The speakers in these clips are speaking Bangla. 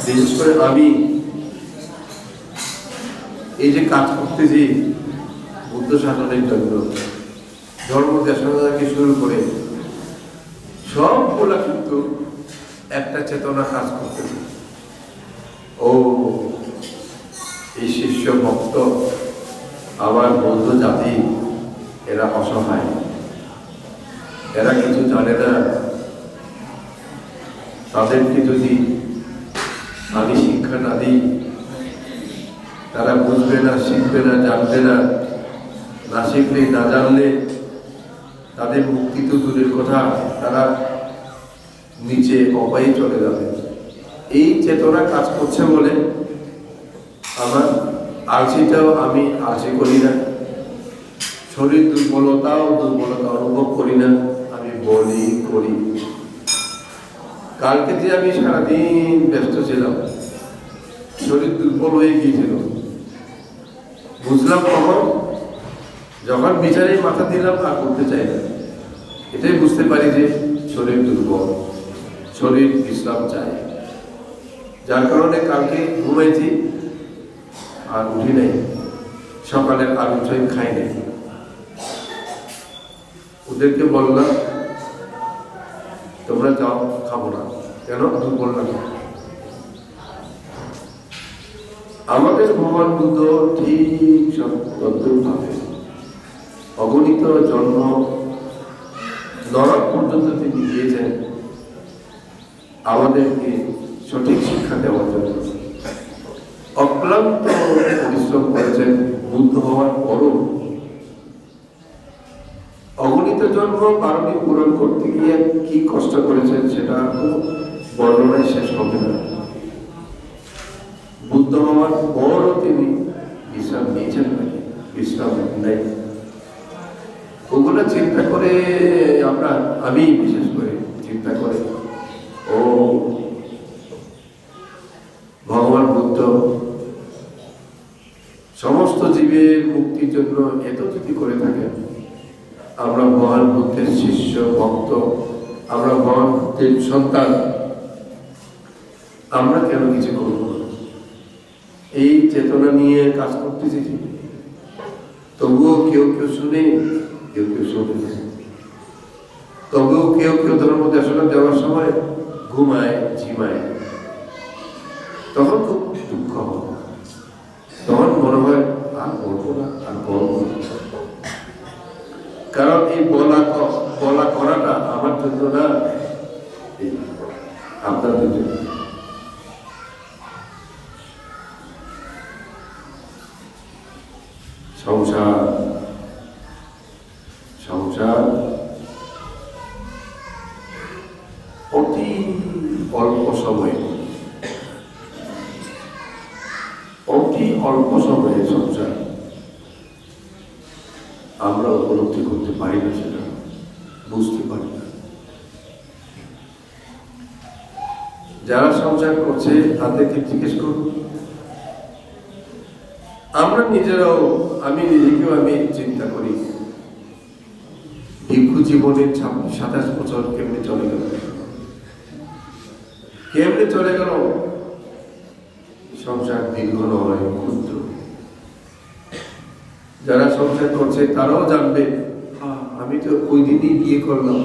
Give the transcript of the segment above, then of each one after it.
বিশেষ করে আমি এই যে কাজ করতেছি বুদ্ধ শাসনের জন্য, ধর্ম দেশনা থেকে শুরু করে সবগুলা কিন্তু একটা চেতনা কাজ করতেছে। ও এই শিষ্য ভক্ত আমার বৌদ্ধ জাতি এরা অসহায়, এরা কিছু জানে না, তাদেরকে যদি আমি শিক্ষা না দিই তারা বুঝবে না, শিখবে না, জানবে না, না শিখলে না জানলে তাদের মুক্তি তো দূরের কথা, তারা নিচে অপায়ে চলে যাবে। এই চেতনা কাজ করছে বলে আমার আলসিটাও আমি আলসি করি না, শরীর দুর্বলতা অনুভব করি না, আমি বলি করি। কালকে যে আমি সারাদিন ব্যস্ত ছিলাম, শরীর দুর্বল হয়ে গিয়েছিল, বুঝলাম কখন? যখন বিচারে মাথা দিলাম আর করতে চাই না, এটাই বুঝতে পারি যে শরীর দুর্বল, শরীর বিশ্রাম চায়। যার কারণে কালকে ঘুমাইছি আর উঠি নাই, সকালের আলু চাই খাই নাই। ওদেরকে বললাম তোমরা যাও, খাবো না। কেন? দুর্বল লাগে। আমাদের ভগবান বুদ্ধ ঠিক তদ্রূপভাবে অগণিত জন্ম নরক পর্যন্ত তিনি গিয়েছেন আমাদেরকে সঠিক শিক্ষা দেওয়ার জন্য। অক্লান্ত পরিশ্রম করেছেন বুদ্ধ হওয়ার পরও। অগণিত জন্ম পারমিক পূরণ করতে গিয়ে কি কষ্ট করেছেন সেটা বর্ণনায় শেষ হবে না। বুদ্ধ হওয়ার পরও তিনি বিশ্রাম নিয়েছেন নাকি? বিশ্রাম নেই। ওগুলো চিন্তা করে আমি বিশেষ করে চিন্তা করে, ও ভগবান বুদ্ধ সমস্ত জীবের মুক্তির জন্য এত যদি করে থাকেন, আমরা ভগবান বুদ্ধের শিষ্য ভক্ত, আমরা ভগবান বুদ্ধের সন্তান, আমরা কেন কিছু করব না? এই চেতনা নিয়ে কাজ করতেছি। তবুও কেউ কেউ শুনে, কেউ কেউ শুনে না। তবুও কেউ কেউ ধর্ম দেশনা দেওয়ার সময় ঘুমায়, ঝিমায়। তখন খুব দুঃখ হয়, তখন মনে হয় আর বলবো না, আর বলবো না। কারণ এই বলা করাটা আমার জন্য না, আপনাদের জন্য। সংসার অতি অল্প সময়ে সংসার আমরা উপলব্ধি করতে পারি না, সেটা বুঝতে পারি না। যারা সংসার করছে তাদেরকে জিজ্ঞেস করুন। আমরা নিজেরাও, আমি নিজেকেও আমি চিন্তা করি, ভিক্ষু জীবনের 27 বছর কেমনি চলে গেল, সংসার দীর্ঘ নয়, ক্ষুদ্র। যারা সংসার করছে তারাও জানবে, আমি তো ওই দিনই বিয়ে করলাম,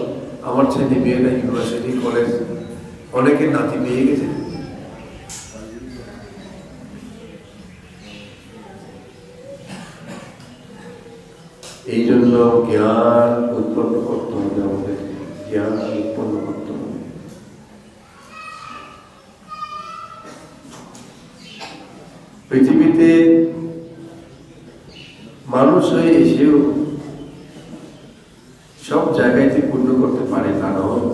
আমার ছেলে মেয়েরা ইউনিভার্সিটি কলেজ, অনেকে নাতি পেয়ে গেছে। এই জন্য জ্ঞান উৎপন্ন করতে হবে, আমাদের জ্ঞান উৎপন্ন করতে হবে। পৃথিবীতে মানুষ হয়ে এসেও সব জায়গায় যে পূর্ণ করতে পারে তা নয়।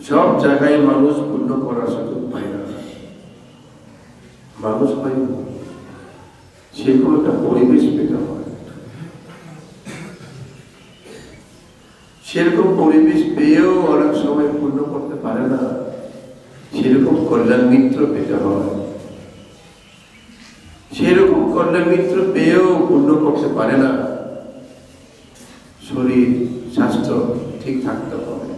সব জায়গায় মানুষ পূর্ণ করার সুযোগ পায় না। মানুষ পায় না, সেরকম একটা পরিবেশ পেতে হয়। সেরকম পরিবেশ পেয়েও অনেক সময় পূর্ণ করতে পারে না, সেরকম কল্যাণ মিত্র পেতে হয়। সেরকম কল্যাণ মিত্র পেয়েও পূর্ণ করতে পারে না, শরীর স্বাস্থ্য ঠিক থাকতে হবে।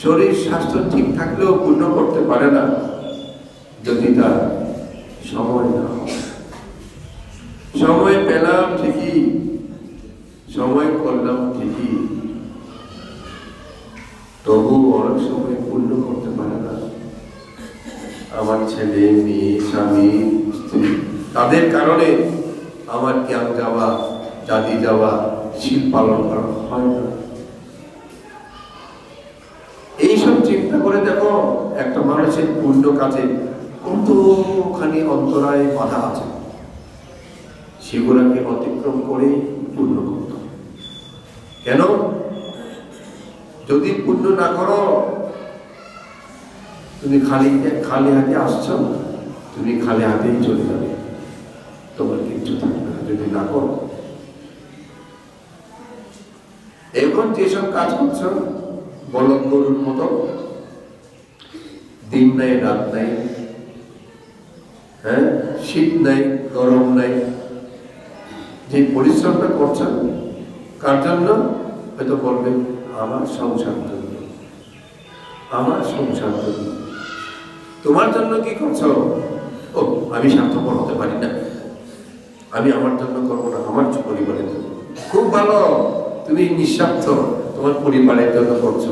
শরীর স্বাস্থ্য ঠিক থাকলেও পূর্ণ করতে পারে না যদি তার সময় না হয়। সময় পেলাম ঠিকই, সময় করলাম ঠিকই, তবু অনেক সময় পূর্ণ করতে পারে না। আমার ছেলে মেয়ে স্বামী স্ত্রী তাদের কারণে আমার জ্ঞান যাওয়া জাতি যাওয়া শীল পালন করা হয় না। এইসব চিন্তা করে দেখো একটা মানুষের পূর্ণ কাজে কতখানি অন্তরায় বাধা আছে, সেগুলাকে অতিক্রম করে পূর্ণ করত। কেন? যদি পূর্ণ না করো, তুমি খালি হাতে আসছো, তুমি খালি হাতেই চলে যাবে, তোমার কিচ্ছু থাকবে না যদি না করো। এখন যেসব কাজ করছো বলদ গরুর মতো, দিন নাই রাত নাই, হ্যাঁ, শীত নাই গরম নাই, যে পরিশ্রমটা করছেন কার জন্য? হয়তো বলবে আমার সংসার জন্য, আমার সংসার জন্য। তোমার জন্য কি করছো? ও, আমি স্বার্থপর হতে পারি না, আমি আমার জন্য করবো না, আমার পরিবারের জন্য। খুব ভালো, তুমি নিঃস্বার্থ তোমার পরিবারের জন্য করছো,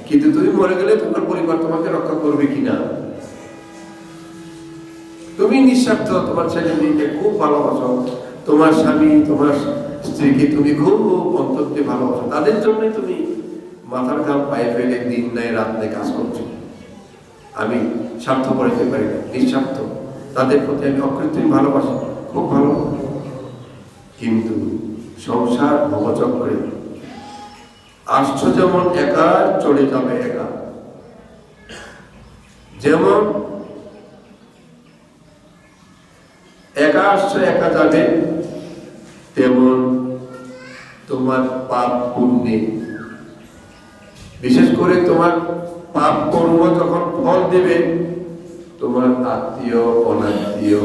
কিন্তু তুমি মরে গেলে তোমার পরিবার তোমাকে রক্ষা করবে কিনা? তুমি নিঃস্বার্থ, তোমার ছেলে মেয়েকে খুব ভালোবাসো, তোমার স্বামী তোমার স্ত্রীকে তুমি খুব অন্তর দিয়ে ভালোবাসো, তাদের জন্যই তুমি মাথার ঘাম পায়ে ফেলে দিন নাই রাত নাই কাজ করছো। আমি স্বার্থ করতে পারি না, নিঃস্বার্থ, তাদের প্রতি আমি অকৃত্রিম ভালোবাসি, খুব ভালো। কিন্তু সংসার ভবচক্রে আসছো যেমন একা, চলে যাবে একা। যেমন একা আসছো একা যাবে, তেমন তোমার পাপ পুণ্যে, বিশেষ করে তোমার পাপ কর্ম যখন ফল দেবে, তোমার আত্মীয় অনাত্মীয়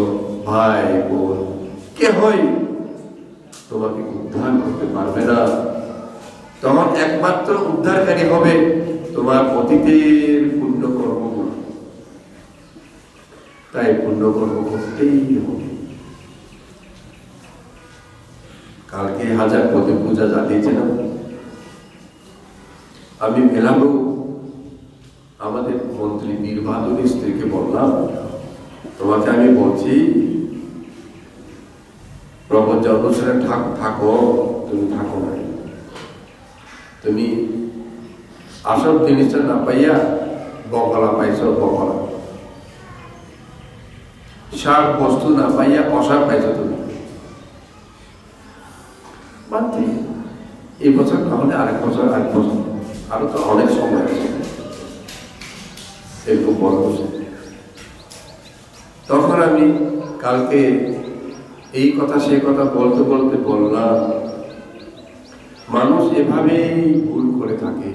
ভাই বোন কেহই তোমাকে উদ্ধার করতে পারবে না। তখন একমাত্র উদ্ধারকারী হবে তোমার অতীতের পুণ্য কর্মগুলো। তাই পুণ্য কর্ম করতেই হবে। কালকে হাজার পদে পূজা জানিয়েছিলাম, আমি মেলাবো আমাদের মন্ত্রী বীর বাহাদুরের স্ত্রীকে বললাম, তোমাকে আমি বলছি প্রবঞ্চ অনুসারে থাকো, তুমি থাকো না, তুমি আসল জিনিসটা না পাইয়া বকলা পাইছ, বকলা সার বস্তু না পাইয়া অসার পাইছ। তুমি মানতে এই বছর তাহলে আরেক বছর আরো তো অনেক সময় আছে, এরকম বড় বছর। তখন আমি কালকে এই কথা সেই কথা বলতে বলতে বললাম, মানুষ এভাবেই ভুল করে থাকে।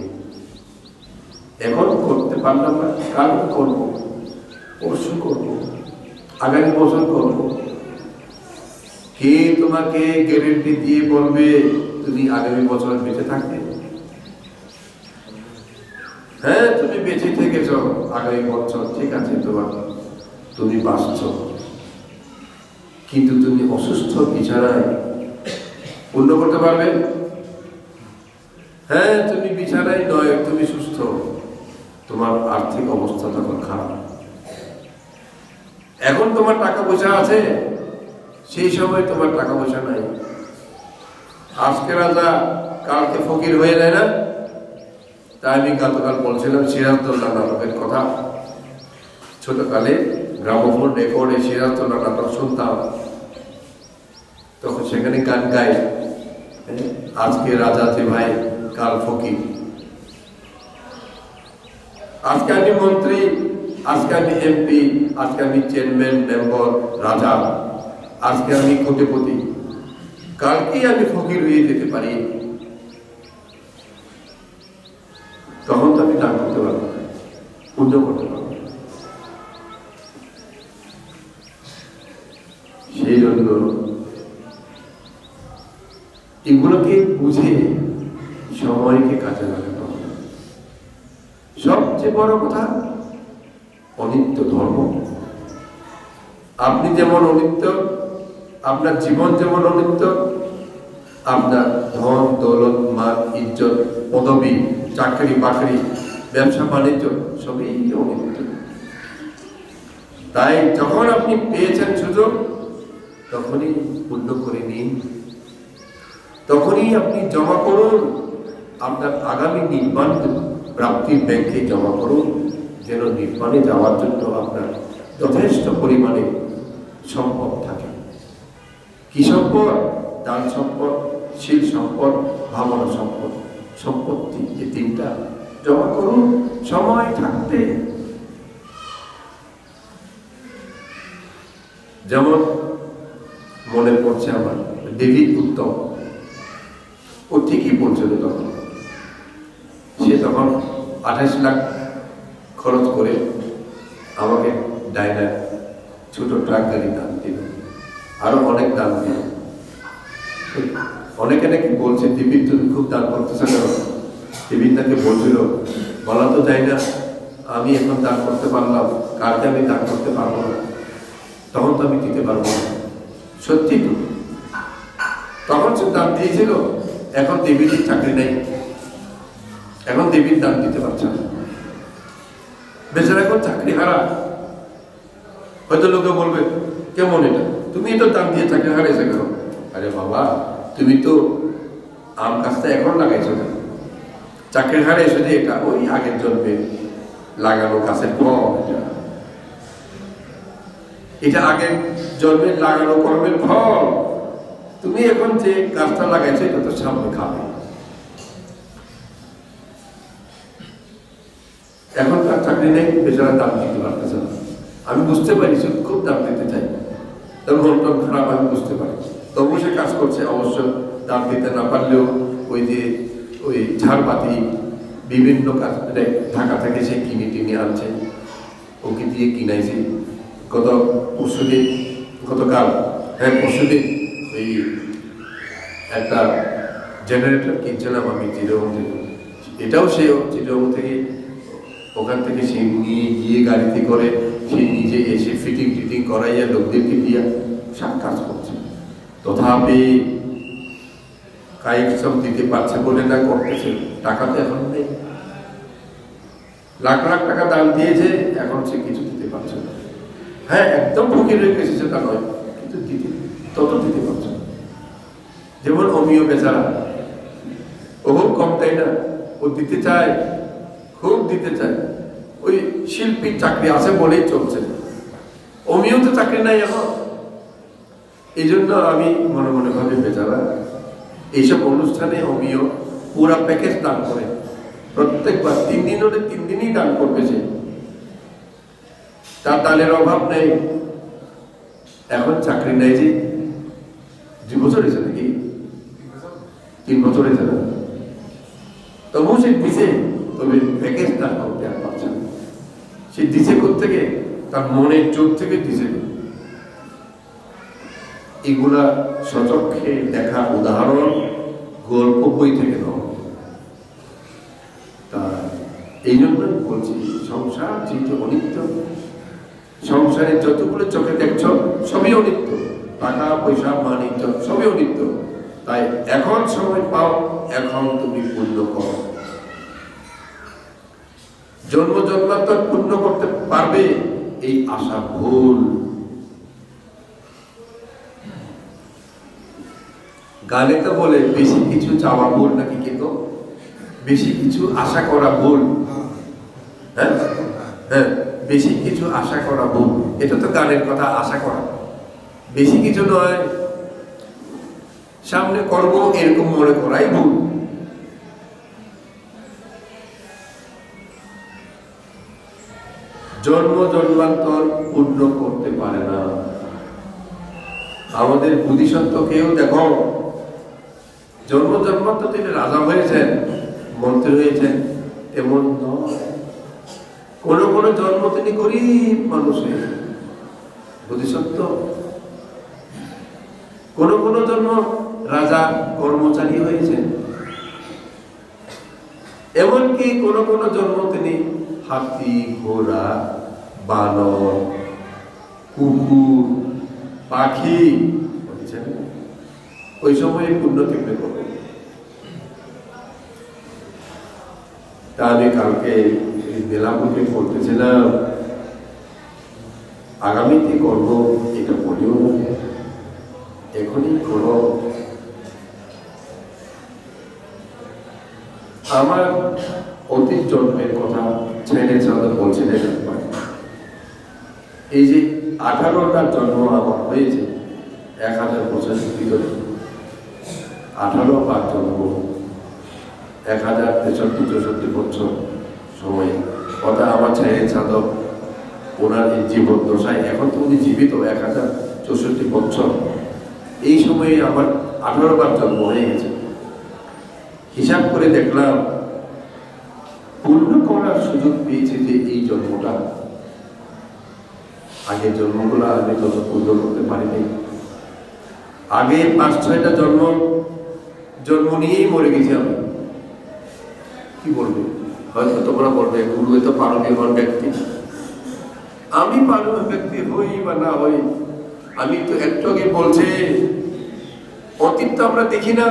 এখন করতে পারলাম না, কাল করব, পরশু করব, আগামী বছর করব। কে তোমাকে গ্যারেন্টি দিয়ে বলবে তুমি আগামী বছর বেঁচে থাকবে? হ্যাঁ, তুমি বেঁচে থেকেছ আগামী বছর, ঠিক আছে, তোমার তুমি বাঁচছ, কিন্তু তুমি অসুস্থ বিছানায় পূর্ণ করতে পারবে? হ্যাঁ, তুমি বিছানায় নয়, তুমি সুস্থ, তোমার আর্থিক অবস্থা তখন খারাপ। এখন তোমার টাকা পয়সা আছে, সেই সময় তোমার টাকা পয়সা নাই। আজকে রাজা কালকে ফকির হয়ে যায় না? তাই আমি গতকাল বলছিলাম সিরাজদৌল্লা নাটকের কথা। ছোটকালে গ্রামোফোন রেকর্ডে সিরাজদৌল্লা নাটক শুনতাম, তখন সেখানে গান গায়, আজকে রাজা যে ভাই কাল ফকির। আজকে আমি মন্ত্রী, আজকে আমি এমপি, আজকে আমি চেয়ারম্যান মেম্বার রাজা, আজকে আমি কোটিপতি, কালকেই আমি ফকির হয়ে যেতে পারি। তখন তো আমি দান করতে পারবো, পুণ্য করতে পারবো। সেই জন্য এগুলোকে বুঝে সময়কে কাজে লাগাতে হবে। সবচেয়ে বড় কথা অনিত্য ধর্ম। আপনি যেমন অনিত্য, আপনার জীবন যেমন অনিত্য, আপনার ধন দৌলত মান ইজ্জত পদবী চাকরি বাকরি ব্যবসা বাণিজ্য সবই অনিত্য। তাই যখন আপনি পেয়েছেন সুযোগ তখনই পূর্ণ করে নিন, তখনই আপনি জমা করুন, আপনার আগামী নির্বাণ প্রাপ্তির ব্যাংকে জমা করুন, যেন নির্বাণে যাওয়ার জন্য আপনার যথেষ্ট পরিমাণে সম্পদ থাকে। কি সম্পদ? দান সম্পদ, শীল সম্পদ, ভাবনা সম্পদ, সম্পত্তি, এই তিনটা জমা করুন সময় থাকতে। যেমন মনে পড়ছে আমার ডেভিড উত্তম, ও ঠিকই বলছিল তখন, সে তখন 28 লাখ খরচ করে আমাকে ডাইনার ছোট ট্রাক গাড়ি দান দিল, আরো অনেক দান দিল। অনেকে নাকি বলছে টিভির তুমি খুব দান করতেছে কেন? টিভির নাকি বলছিল বলা তো যায় না, আমি এখন দান করতে পারলাম, কারকে আমি দান করতে পারবো না, তখন তো আমি দিতে পারবো না। সত্যি তো, তখন সে দান দিয়েছিল, এখন দেবীর চাকরি নেই, এখন দেবীর দান দিতে পারছে না, বেচারা এখন চাকরি হারা। হয়তো লোকে বলবে কেমন এটা, তুমি তো দান দিয়ে চাকরি হারিয়েছে কেন? আরে বাবা, তুমি তো আম গাছটা এখন লাগাইছো না, চাকরি হারিয়েছো যে এটা ওই আগের জন্মে লাগানো গাছের ফল, এটা আগের জন্মে লাগানো কর্মের ফল। তুমি এখন যে গাছটা লাগাইছো এটা তো সামনে খাবে। এখন তার চাকরি নেই, বেচারা দাম দিতে পারতেছে না। আমি বুঝতে পারি সে খুব দাম দিতে চাই, তার মনটা খারাপ, আমি বুঝতে পারি, তবু সে কাজ করছে। অবশ্য দাম দিতে না পারলেও ওই যে ওই ঝাড়বাতি বিভিন্ন কাজ ঢাকা থেকে সে কিনে টিনে আনছে, ওকে দিয়ে কিনাইছে। গতকাল পরশুদিন ওই একটা জেনারেটর কিনছিলাম আমি চিরং থেকে, এটাও সে চিরং থেকে ওখান থেকে সে নিয়ে গিয়ে গাড়িতে করে সে নিজে এসে ফিটিং টিটিং করাইয়া লোকদেরকে দিয়া সব কাজ করছে। তথাপি কায়িক সব দিতে পারছে বলে না করতেছে, টাকা তো এখন নেই। লাখ লাখ টাকা দান দিয়েছে, এখন সে কিছু দিতে পারছে না। হ্যাঁ, একদম ফকির হয়ে গেছে সেটা নয়, কিন্তু দিতে পারছে না। যেমন অমিয় বেচারা, ও কম তাই না, ও দিতে চায়, খুব দিতে চায়। ওই শিল্পীর চাকরি আছে বলেই চলছে, অমিয় তো চাকরি নাই এখন। এই জন্য আমি মনে মনে ভাবি বেচারা এইসব অনুষ্ঠানে অমিয় পুরা প্যাকেজ দান করে, প্রত্যেকবার 3 দিন হলে 3 দিনই দান করবে সে, তার দানের অভাব নেই। এখন চাকরি নেই যে 2 বছর হয়েছে নাকি 3 বছর হয়েছে না, তবু সে দিছে, তবে প্যাকেজ দান করতে আর পারছে না। সে দিছে কোত্থেকে? তার মনের চোখ থেকে দিছে। এগুলা সচক্ষে দেখা উদাহরণ গল্প বই থেকে নয়। তা এই জন্যই বলছি, সংসার যেহেতু অনিত্য, সংসারে যতগুলো চোখে দেখছ সবই অনিত্য, টাকা পয়সা মান ইজ্জত সবই অনিত্য। তাই এখন সময় পাও, এখন তুমি পূর্ণ করো। জন্ম জন্মান্তর পূর্ণ করতে পারবে এই আশা ভুল। গানে তো বলে বেশি কিছু চাওয়া ভুল নাকি, কিন্তু বেশি কিছু আশা করা ভুল। হ্যাঁ হ্যাঁ, বেশি কিছু আশা করা ভুল, এটা তো গানের কথা। আশা করা বেশি কিছু নয়, সামনে করবো এরকম মনে করাই ভুল। জন্ম জন্মান্তর পূর্ণ করতে পারে না। আমাদের বুদ্ধিসত্ত্ব কেউ দেখো জন্ম জন্মান্তর তিনি রাজা হয়েছেন, মন্ত্রী হয়েছেন, এমন নয়। কোন কোন জন্ম তিনি গরিব মানুষ হয়েছেন, বুদ্ধিসত্ত্ব। কোন কোন জন্ম রাজা কর্মচারী হয়েছেন। এমনকি কোনো কোনো জন্ম তিনি হাতি, ঘোড়া, বানর, কুকুর, পাখি বলেছেন। ওই সময় পুণ্য কেমনে করবে? তা আমি কালকে বেলাপুরকে বলতেছিলাম, আগামীতে করব এটা বলিও না, এখনই করো। আমার অতীত জন্মের কথা ছেলে চাঁদ বলছিলেন। এই যে 18টা জন্ম আমার হয়েছে 1000 বছরের ভিতরে, 18 বার জন্ম 1063-64 বছর সময়ে, কথা আমার ছেলে চাঁদক ওনার এই জীবন দশায়, এখন তো উনি জীবিত 1064 বছর, এই সময়ে আমার 18 বার জন্ম হয়ে গেছে। হিসাব করে দেখলাম পূর্ণ করার সুযোগ পেয়েছে যে এই জন্মটা, আগের জন্মগুলো আমি তত পূর্ণ করতে পারিনি। আগে 5-6টা জন্ম নিয়েই মরে গেছি আমি। কি বলবে? হয়তো তোমরা বলবে গুরু তো পারণীয় ব্যক্তি। আমি পারণীয় ব্যক্তি হই বা না হই, আমি তো একটু আগে বলছে অতীত তো আমরা দেখি না,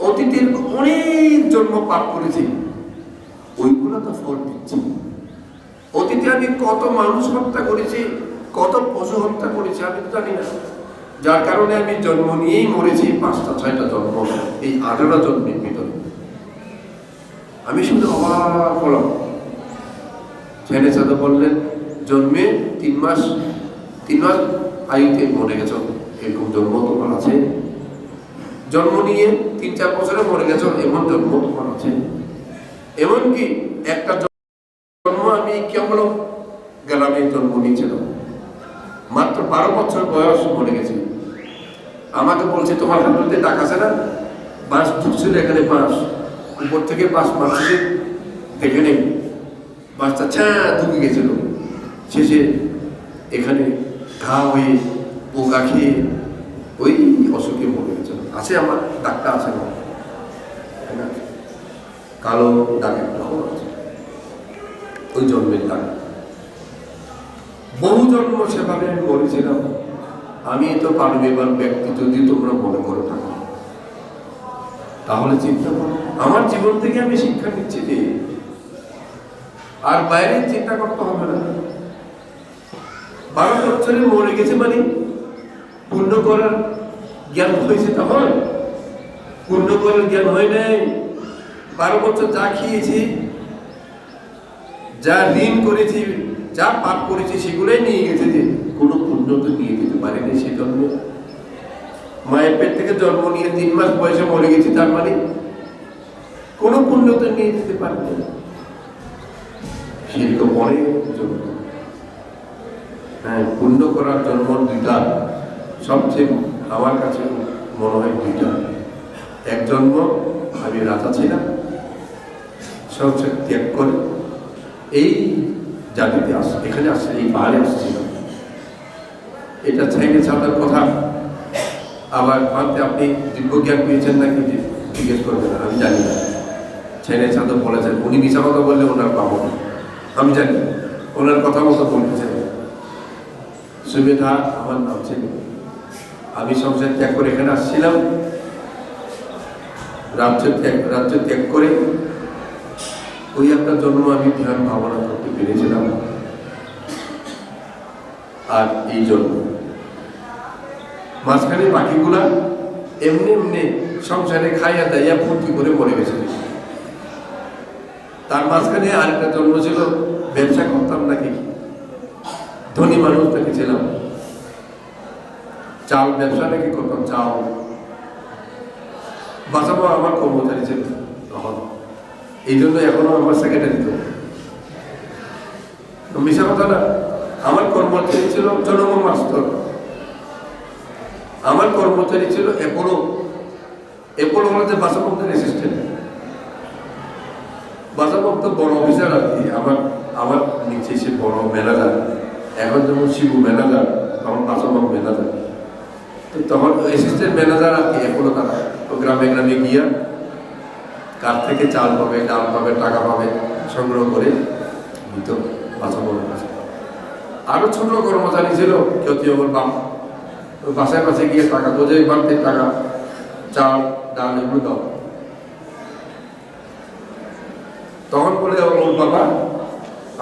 অতীতের অনেক জন্ম পাপ করেছি, ওইগুলো তো ফল দিচ্ছি। অতীতে আমি কত মানুষ হত্যা করেছি, কত পশু হত্যা করেছি আমি তো জানি না, যার কারণে আমি জন্ম নিয়েই মরেছি 5-6টা জন্ম এই 18 জন্মের ভিতরে। আমি শুধু অবাক হলাম। ছেলে সাথে বললেন জন্মে 3 মাস আয়ুতে মরে গেছ, এরকম জন্ম তোমার আছে। জন্ম নিয়ে 3-4 বছরে মরে গেছ, এমন জন্ম তোমার আছে। এমনকি একটা জন্ম আমি কেবল গ্রামে জন্ম নিয়েছিলাম, মাত্র 12 বছর বয়স মরে গেছি। আমাকে বলছে তোমার হাতে ডাক আছে না, বাঁশ ঢুকছিল এখানে, বাঁশ উপর থেকে বাঁশ মারছে, দেখে নেই বাঁশটা ঢুকে গেছিল, শেষে এখানে ঘা হয়ে পোকা খেয়ে ওই অসুখে মরে গেছিল। আছে আমার ডাক্তার আছে না, কালো দাগ একটা আছে, ওই জন্মের দাগ। বহু জন্ম সেভাবে মরেছিলাম। আমি তো পারমিবান ব্যক্তি যদি তোমরা মনে করে থাকো, তাহলে চিন্তা করো আমার জীবন থেকে আমি শিক্ষা নিচ্ছি যে আর বাইরে চিন্তা করতে হবে না। 12 বছরে মরে গেছে মানে পূর্ণ করার জ্ঞান হয়েছে, তখন পূর্ণ করার জ্ঞান হয় নাই। 12 বছর যা খেয়েছি, যা ঋণ করেছি, যা পাপ করেছি, সেগুলোই নিয়ে গেছে, যে কোনো পুণ্য তো নিয়ে যেতে পারেনি। সে জন্ম মায়ের পেট থেকে জন্ম নিয়ে 3 মাস বয়সে মরে গেছি, তার মানে কোনো পুণ্য তো নিয়ে যেতে পারেনি। সেরকম অনেক জন্ম, হ্যাঁ, পুণ্য করার জন্ম 2টা, সবচেয়ে আমার কাছে মনে হয় 2টা। এক জন্ম আমি রাজা ছিলাম, সংসার ত্যাগ করে এই জাতিতে এখানে আসছে, এই পাহাড়ে আসছিলাম। এটা ছেলে ছাড়ার কথা। আবার ভাবতে আপনি দিব্য জ্ঞান পেয়েছেন নাকি জিজ্ঞেস করবেন, আমি জানি না। ছেলে ছাড়া বলেছেন, উনি মিশা কথা বললে ওনার পাবো না, আমি জানি ওনার কথা মতো বলতেছেন। সুবিধা আমার নাম ছিল, আমি সংসার ত্যাগ করে এখানে আসছিলাম, রাজ্য ত্যাগ করে ওই একটা জন্ম আমি ধ্যান ভাবনা করতে পেরেছিলাম। আর এই জন্য মাঝখানে বাকিগুলা এমনি এমনি সংসারে খাইয়া দাইয়া ফুর্তি করে মরে গেছে। তার মাঝখানে আরেকটা জন্ম ছিল, ব্যবসা করতাম নাকি, ধনী মানুষ নাকি ছিলাম, চাল ব্যবসা নাকি করতাম, চাল বাঁচাবো। আমার কর্মচারী ছিল তখন, এই জন্য এখনো আমার সেক্রেটারি তো মিশা কথা না। আমার কর্মচারী ছিল জনগণ মাস্টার, আমার কর্মচারী ছিল অ্যাপোলো হলো যে বাসাপক্তের অ্যাসিস্ট্যান্ট, বাসাপক্ত বড় অফিসার আর কি। আমার নিচে সে বড় ম্যানেজার, এখন যেমন শিবু ম্যানেজার, তখন বাসাপক ম্যানেজার। তো তখন অ্যাসিস্ট্যান্ট ম্যানেজার আর কি অ্যাপোলো, তারা গ্রামে গ্রামে গিয়া কার থেকে চাল পাবে, ডাল পাবে, টাকা পাবে, সংগ্রহ করে দিত বাঁচানোর কাছে। আরো ছোট কর্মচারী ছিল, কেউ আমার বাপ, বাসায় পাশে গিয়ে টাকা তো, যে বাড়তে টাকা, চাল ডাল এগুলো দাও। তখন বলে ওর বাবা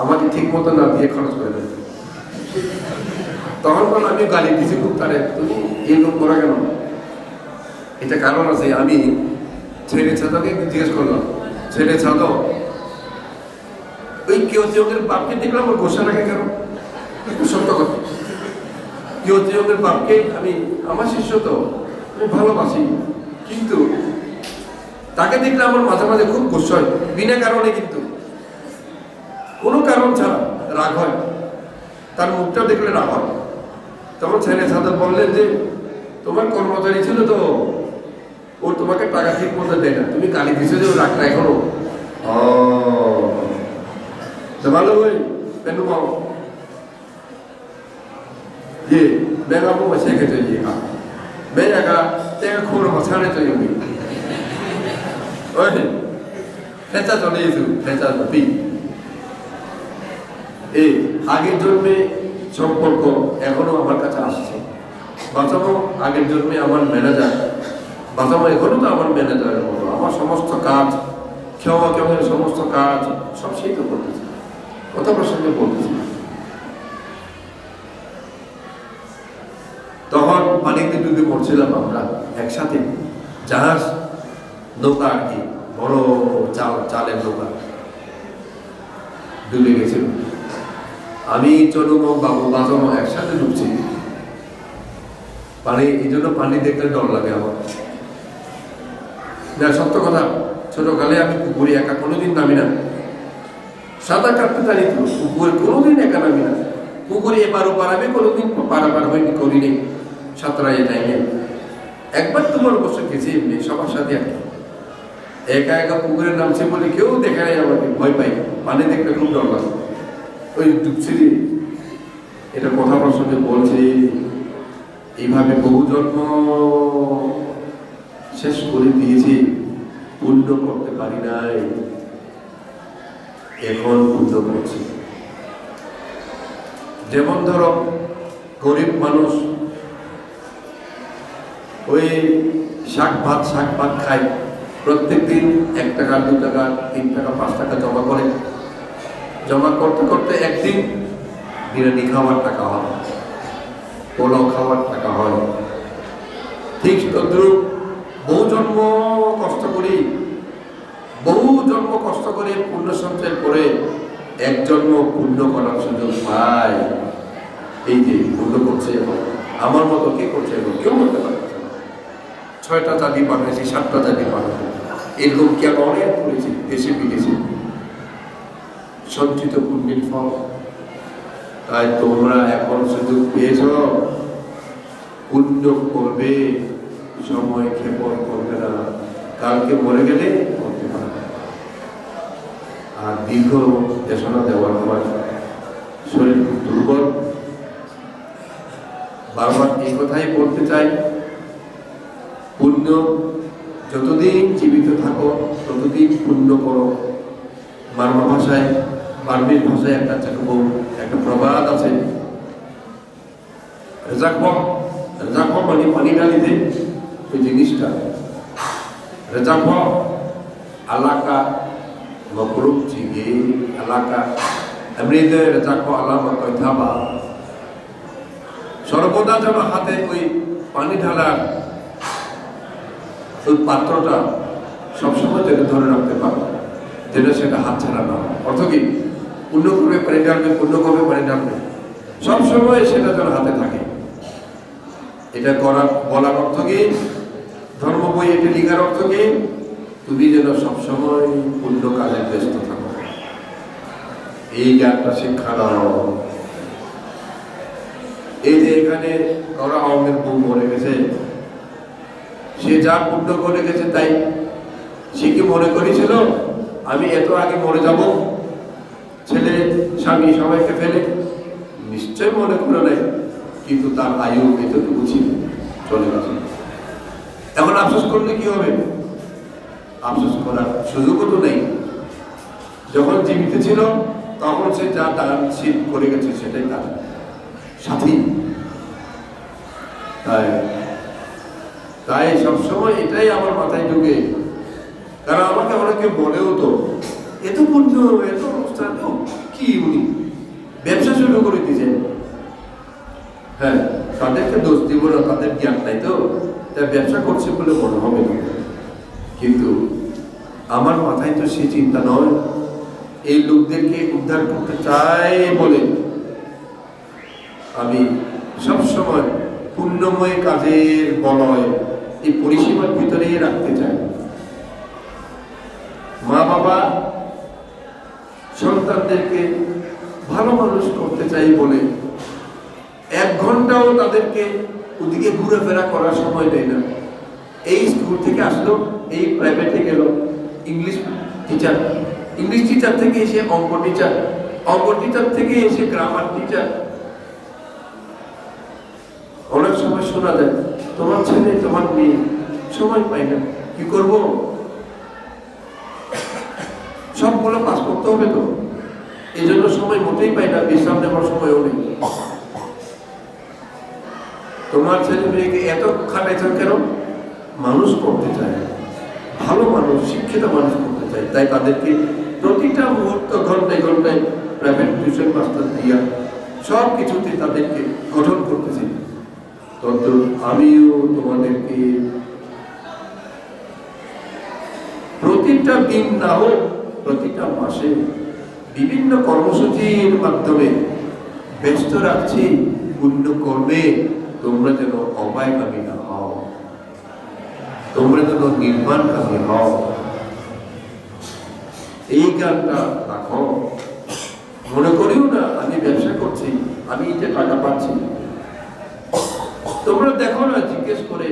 আমাকে ঠিক মতো না দিয়ে খরচ করে দেবে। তখন বল আমি গালি দিছি খুব, তারে তুমি এরকম করা কেন? এটা কারণ আছে। আমি ছেলে ছাদকে জিজ্ঞেস করলাম, ছেলে ছাদ ওই কেউ বাপকে দেখলাম ওর গোসা লাগে কেন? সত্য কথা, কেউ বাপকে আমি, আমার শিষ্য তো, আমি ভালোবাসি, কিন্তু তাকে দেখলে আমার মাঝে মাঝে খুব গোসা হয়, বিনা কারণে, কিন্তু কোনো কারণ ছাড়া রাগ হয়, তার মুখটা দেখলে রাগ হয়। তখন ছেলে ছাদক বললেন যে তোমার কর্মচারী ছিল তো, ও তোমাকে টাকা ঠিক মতো দেয় না, তুমি গালি দিছো যে ও রাগটা এখনো। ভালো ভাই কেন পাও ये मैं आपको बच्चे के चाहिए हाँ मैं जगह तेरे खोर मसाले चाहिए भी ओए फैसा चले इस फैसा भी এই আগের জন্মে সম্পর্ক এখনো আমার কাছে আসছে। বাঁচাবো আগের জন্মে আমার ম্যানেজার, বাঁচাবো এখনো তো আমার ম্যানেজারের মতো, আমার সমস্ত কাজ, খেওয়া কেমন সমস্ত কাজ সব সেই তো করতেছে, কথা প্রসঙ্গে বলতেছে। তখন পানিতে ডুবে পড়ছিলাম আমরা একসাথে, জাহাজ নৌকা আর কি, বড় চালের নৌকা ডুবে গেছিল। আমি চলুম বাবু বাজানো একসাথে ডুবছি পানি, এই জন্য পানি দেখলে ডর লাগে আমার। না সত্য কথা, ছোটকালে আমি পুকুরে একা কোনোদিন নামি না, সাঁতার কাটতে জানি তো, পুকুরে কোনোদিন একা নামি না, পুকুরে এবার ওপার আমি কোনোদিন পারাপার হয়নি, করিনি সাঁতরাই টাইমে। একবার তোমার অবশ্য গেছি এমনি সবার সাথে আর কি, একা একা পুকুরে নামছে বলে কেউ দেখে নাই আমাকে, ভয় পাই, পানি দেখলে খুব ডর লাগে, ওই ডুবছি। এটা কথা প্রসঙ্গে বলছি, এইভাবে বহু জন্ম শেষ করে দিয়েছি, পুণ্য করতে পারি নাই, এখন পুণ্য করছি। যেমন ধরো গরিব মানুষ ওই শাক ভাত খায়, প্রত্যেক দিন 1 টাকা 2 টাকা 3 টাকা 5 টাকা জমা করে, জমা করতে করতে একদিন বিরিয়ানি খাওয়ার টাকা হয়, পোলাও খাওয়ার টাকা হয়। ঠিক তদ্রুপ বহু জন্ম কষ্ট করে পুণ্য সঞ্চয় করে এক জন্ম পুণ্য করার সুযোগ পায়। এই যে পুণ্য করছে, আমার মতো কে করছে? কেউ করতে পারে। 6টা জাতি পাঠাইছি, 7টা জাতি পাঠাইছি, এরকম কি আমি অনেক করেছি দেশে বিদেশে, সঞ্চিত পুণ্যের ফল। তাই তোমরা এখন সুযোগ পেয়েছ, পুণ্য করবে, সময় ক্ষেপণ করবে না, কালকে মরে গেলে করতে পারবে। আর দীর্ঘ দেশনা দেওয়ার আমার শরীর খুব দুর্বল, বারবার এই কথাই বলতে চাই, পুণ্য যতদিন জীবিত থাকো ততদিন পুণ্য করো। বার্মা ভাষায়, বার্মিজ ভাষায় একটা প্রবাদ আছে, রেজাকম মানে পানি ঢালিতে ওই জিনিসটা, রেজাকম আলাকা মকরুক চিগে আলাকা এমনিতে রেজাকম আলামা কৈথাবা, সর্বদা যেন হাতে ওই পানি ঢালার ওই পাত্রটা সবসময় যেন ধরে রাখতে পারো, যেন সেটা হাত ছাড়া না হয়। অর্থ কি? পুণ্য করবে পানি ঢালবে, পুণ্য করবে পানি ঢালবে, সবসময় সেটা যেন হাতে থাকে। এটা বলার অর্থ কি? ধর্ম বই এটা লিখার অর্থ কি? তুমি যেন সবসময় পুণ্য কাজে ব্যস্ত থাকো, এই জ্ঞানটা শিক্ষা দাও। এই যে এখানে ওরা আওয়ামের বউ মরে গেছে, সে যা পুণ্য করে গেছে তাই। সে কি মনে করেছিল আমি এত আগে মরে যাব, ছেলে স্বামী সবাইকে ফেলে? নিশ্চয় মনে করে নাই, কিন্তু তার আয়ু এতটুকু ছিল, চলে গেছে। এখন আফসোস করলে কি হবে? আফসোস করার সুযোগও তো নেই। যখন জীবিত ছিল তখন সে যা দানশীল করে গেছে সেটাই তার সাথী। তাই সবসময় এটাই আমার মাথায় ঢুকে, কারণ আমাকে অনেকে বলেও তো এত পুণ্য এত অনুষ্ঠান কি উনি ব্যবসা শুরু করে দিয়েছেন। হ্যাঁ, তাদেরকে দোষ দিব না, তাদের জ্ঞান নাই তো, তাই ব্যবসা করছে বলে মনে হবে না। কিন্তু আমার মাথায় তো সে চিন্তা নয়। এই লোকদেরকে উদ্ধার করতে চাই বলে আমি সবসময় পুণ্যময় কাজের বলয় এই পরিষেবার ভিতরেই রাখতে চাই। মা বাবা সন্তানদেরকে ভালো মানুষ করতে চাই বলে 1 ঘন্টাও তাদেরকে ওদিকে ঘুরেফেরা করার সময় দেয় না। এই স্কুল থেকে আসলো, এই প্রাইভেটে গেল, ইংলিশ টিচার থেকে এসে অঙ্ক টিচার থেকে এসে গ্রামার টিচার। অনেক সময় শোনা যায় তোমার ছেলে তোমার মেয়ে সময় পায় না, কি করব, সবগুলো পাস করতে হবে তো, এই জন্য সময় মোটেই পাই না, বিশ্রাম নেওয়ার সময়ও নেই। তোমার ছেলে মেয়েকে এত খাটাইছ কেন? মানুষ করতে চায়, ভালো মানুষ, শিক্ষিত মানুষ করতে চায়, তাই তাদেরকে প্রতিটা মুহূর্ত ঘন্টায় ঘন্টায় প্রাইভেট টিউশন মাস্টার দিয়া সব কিছুতে তাদেরকে গঠন করতেছি। তত আমিও তোমাদেরকে প্রতিটা দিন না হোক প্রতিটা মাসে বিভিন্ন কর্মসূচির মাধ্যমে ব্যস্ত রাখছি পুণ্য কর্মে। তোমরা যেন অপায়কামী না হও, তোমরা যেন নির্মাণকামী হও, এই গানটা রাখো। মনে করিও না আমি ব্যবসা করছি, আমি যে টাকা পাচ্ছি। তোমরা দেখো না, জিজ্ঞেস করে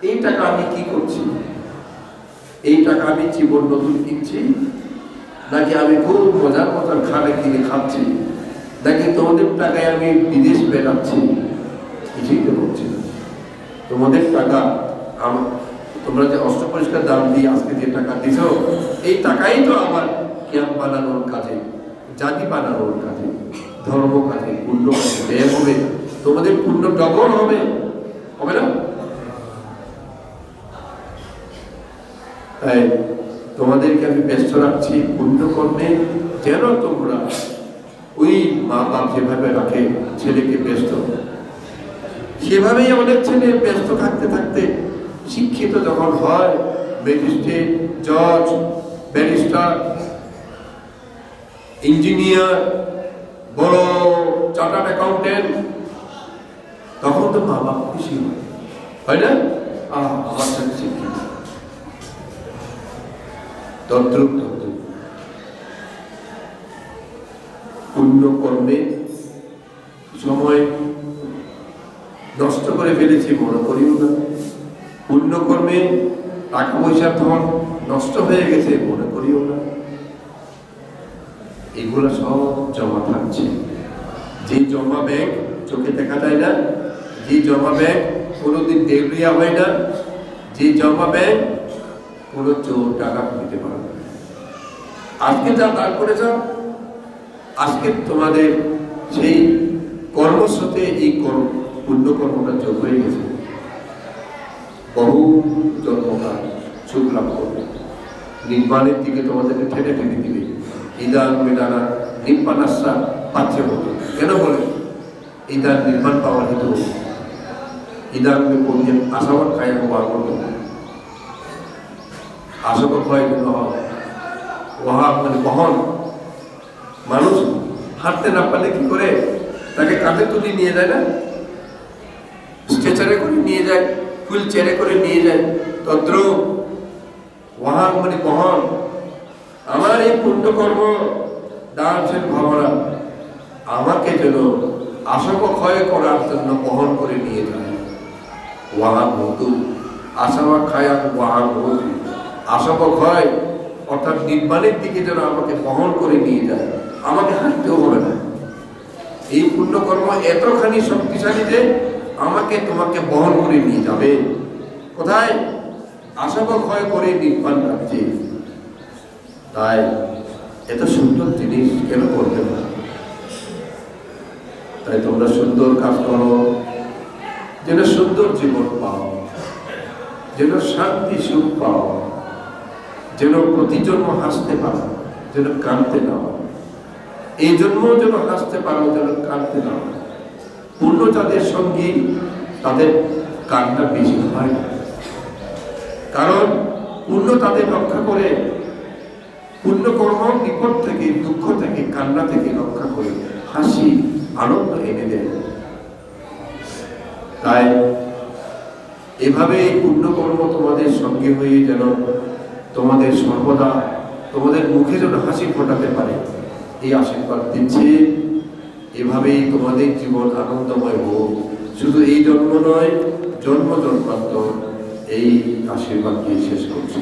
এই টাকা আমি কি করছি, এই টাকা আমি জীবন নতুন কিনছি, নাকি আমি খুব মজার মজার খানা কিনে খাচ্ছি, নাকি তোমাদের টাকায় আমি বিদেশ বেড়াচ্ছি? কিছুই তো করছি না। তোমাদের টাকা তোমরা যে অষ্টপরিষ্কার দাম দিয়ে আজকে যে টাকা দিছ, এই টাকাই তো আমার ক্যাম্প বানানোর কাজে, জাতি বানানোর কাজে, ধর্ম কাজে, পুণ্য কাজে ব্যয় হবে। তোমাদের পুণ্য ডবল হবে, হবে না? তাই তোমাদেরকে আমি ব্যস্ত রাখছি পুণ্য কর্মে, যেন তোমরা ওই মা বাপ যেভাবে রাখে ছেলেকে ব্যস্ত, সেভাবেই অনেক ছেলে ব্যস্ত থাকতে থাকতে শিক্ষিত যখন হয়, ম্যাজিস্ট্রেট, জজ, ব্যারিস্টার, ইঞ্জিনিয়ার, বড় চার্টার্ড অ্যাকাউন্টেন্ট, তখন তো মা বাপ খুশি হয় না? আমার সাথে শিক্ষিত। তদ্রুপ পুণ্য কর্মে সময় নষ্ট করে ফেলেছি মনে করিও না। পুণ্য কর্মে টাকা পয়সার ধন নষ্ট হয়ে গেছে মনে করিও না। এগুলো সব জমা থাকছে। যে জমা ব্যাংক চোখে দেখা যায় না, যে জমা ব্যাংক কোনোদিন দেউলিয়া হয় না, যে জমা ব্যাংক কোনো চোর টাকা নিতে পারবে না। আজকে যা দান করেছ, আজকে তোমাদের সেই কর্মস্রোতে এই পুণ্যকর্মটা যোগ হয়ে গেছে। বহু জন্মকাল সুখ লাভ করবে, নির্মাণের দিকে তোমাদেরকে ঠেলে ঠেলে দিবে। ইদান মেদানা নির্মাণাশা পাচ্ছে হতো কেন বলে? ইদান নির্মাণ পাওয়ার হেতু ইদান পড়িয়ে আশাবাদ খায় হওয়া করতো, আশাবাদ হয় জন্য মানে বহন। মানুষ হাঁটতে না পারলে কি করে? তাকে কাঁধে তুলে নিয়ে যায় না, স্ট্রেচারে করে নিয়ে যায়, হুইল চেয়ারে করে নিয়ে যায়। তদ্র ওয়াহান মানে বহন। আমার এই পুণ্যকর্ম দানশীল ভাবনা আমাকে যেন আশাবক্ষয় করার জন্য বহন করে নিয়ে যায়। ওয়াহান হতু আশাবা খায়ান ওয়াহান হতু, আশাবক্ষয় অর্থাৎ নির্মাণের দিকে যেন আমাকে বহন করে নিয়ে যায়, আমাকে হাঁটতেও হবে না। এই পুণ্যকর্ম এতখানি শক্তিশালী যে আমাকে তোমাকে বহন করে নিয়ে যাবে। কোথায়? আশাবা ক্ষয় করে নির্বাণ রাজ্যে। তাই এত সুন্দর জিনিস কেন করবে না? তাই তোমরা সুন্দর কাজ করো, যেন সুন্দর জীবন পাও, যেন শান্তি সুখ পাও, যেন প্রতি জন্ম হাসতে পারো, যেন কাঁদতে না হয়। এই জন্ম যেন হাসতে পারো, যেন কাঁদতে না হয়। পুণ্য যাদের সঙ্গী তাদের কান্না বেশি হয় না, কারণ পুণ্য তাদের রক্ষা করে। পুণ্যকর্ম বিপদ থেকে, দুঃখ থেকে, কান্না থেকে রক্ষা করে, হাসি আনন্দ এনে দেয়। তাই এভাবে এই পুণ্যকর্ম তোমাদের সঙ্গে হয়ে যেন তোমাদের সর্বদা তোমাদের মুখে যেন হাসি ফোটাতে পারে, এই আশীর্বাদ দিচ্ছে। এভাবেই তোমাদের জীবন আনন্দময় হোক। শুধু এই জন্ম নয়, জন্ম জন্মান্তর এই আশীর্বাদ দিয়ে শেষ করছি।